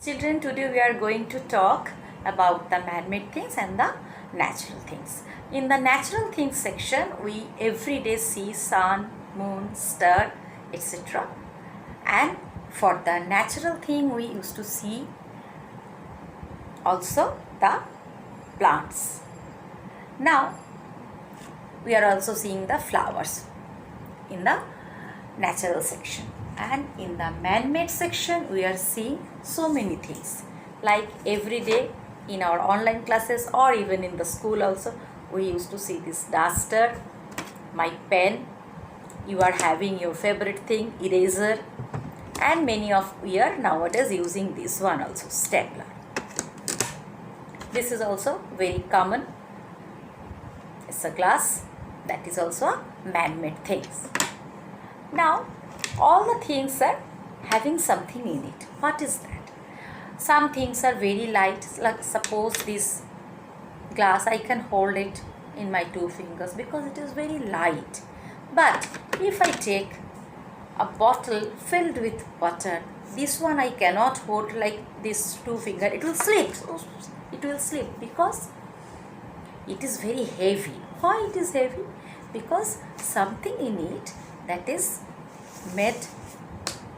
Children, today we are going to talk about the man-made things and the natural things. In the natural things section, we every day see sun, moon, star, etc. And for the natural thing, we used to see also the plants. Now, we are also seeing the flowers in the natural section. And in the man-made section, we are seeing so many things. Like every day in our online classes or even in the school also, we used to see this duster, my pen, you are having your favorite thing, eraser, and many of we are nowadays using this one also, stapler. This is also very common. It's a glass. That is also a man-made things. Now, all the things are having something in it. What is that? Some things are very light, like suppose this glass, I can hold it in my 2 fingers because it is very light. But if I take a bottle filled with water, this one I cannot hold like this 2 finger, it will slip. It will slip because it is very heavy. Why it is heavy? Because something in it that is made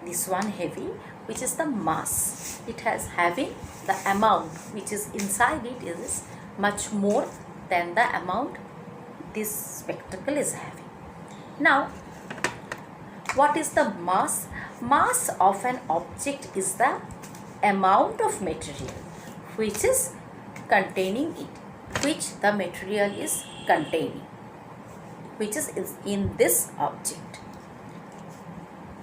this one heavy, which is the mass. It has having the amount which is inside it is much more than the amount this spectacle is having. Now, what is the mass? Mass of an object is the amount of material which is containing it, which the material is containing, which is in this object.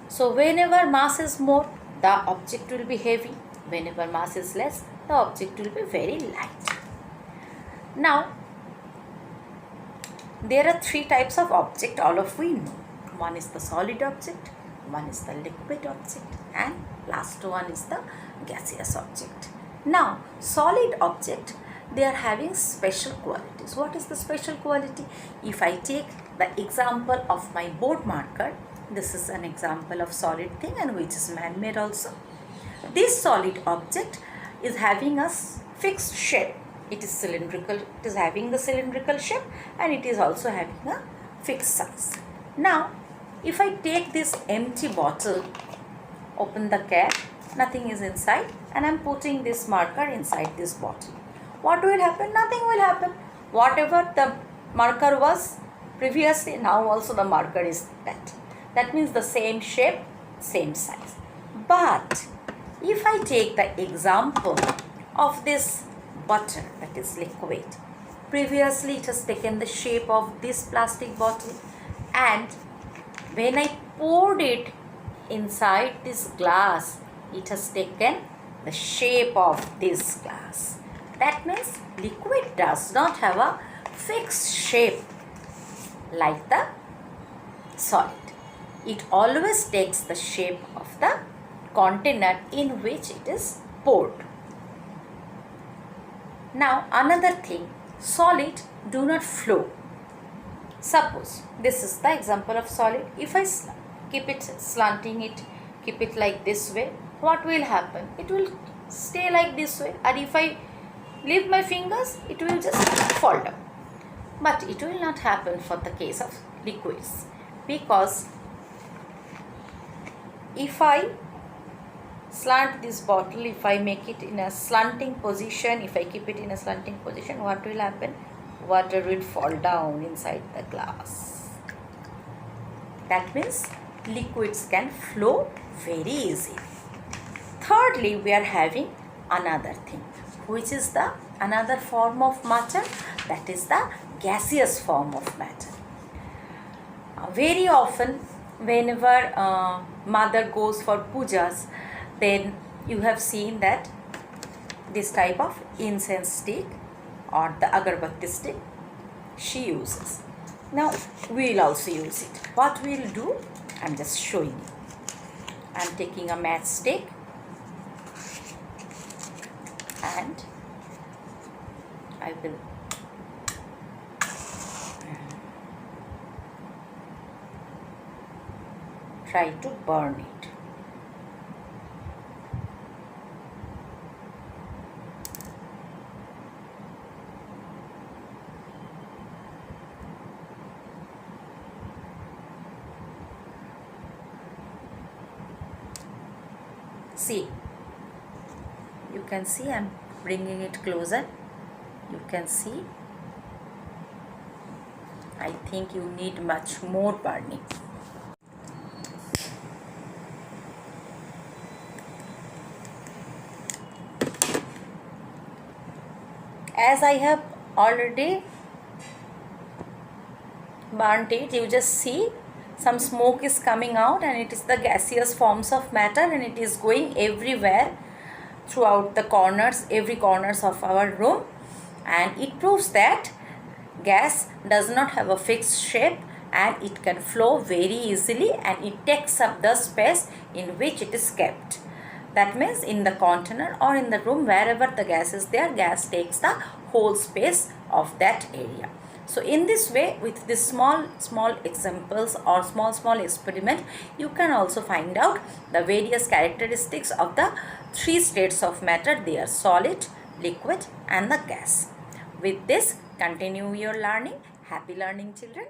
So whenever mass is more, the object will be heavy. Whenever mass is less, the object will be very light. Now, there are 3 types of object, all of we know. One is the solid object, one is the liquid object, and last one is the gaseous object. Now, solid object, they are having special qualities. What is the special quality? If I take the example of my board marker, this is an example of solid thing and which is man-made also. This solid object is having a fixed shape. It is cylindrical. It is having the cylindrical shape and it is also having a fixed size. Now, if I take this empty bottle, open the cap, nothing is inside, and I am putting this marker inside this bottle. What will happen? Nothing will happen. Whatever the marker was previously, now also the marker is that. That means the same shape, same size. But if I take the example of this butter, that is liquid, previously it has taken the shape of this plastic bottle, and when I poured it inside this glass, it has taken the shape of this glass. That means liquid does not have a fixed shape like the solid. It always takes the shape of the container in which it is poured. Now, another thing, solid do not flow. Suppose this is the example of solid. If I keep it slanting it, keep it like this way, what will happen? It will stay like this way, and if I leave my fingers, it will just fall down. But it will not happen for the case of liquids, because if I slant this bottle, if I make it in a slanting position, if I keep it in a slanting position, what will happen? Water will fall down inside the glass. That means liquids can flow very easily. Thirdly, we are having another thing, which is the another form of matter, that is the gaseous form of matter. Very often, whenever mother goes for pujas, then you have seen that this type of incense stick or the agarbatti stick she uses. Now we will also use it. What we will do, I am just showing you. I am taking a matchstick and I will try to burn it. See, you can see I'm bringing it closer. You can see. I think you need much more burning. As I have already burnt it, you just see some smoke is coming out, and it is the gaseous forms of matter, and it is going everywhere throughout the corners, every corners of our room, and it proves that gas does not have a fixed shape and it can flow very easily, and it takes up the space in which it is kept. That means in the container or in the room, wherever the gas is there, gas takes the whole space of that area. So in this way, with this small examples or small experiment, you can also find out the various characteristics of the three states of matter. They are solid, liquid and the gas. With this, continue your learning. Happy learning, children.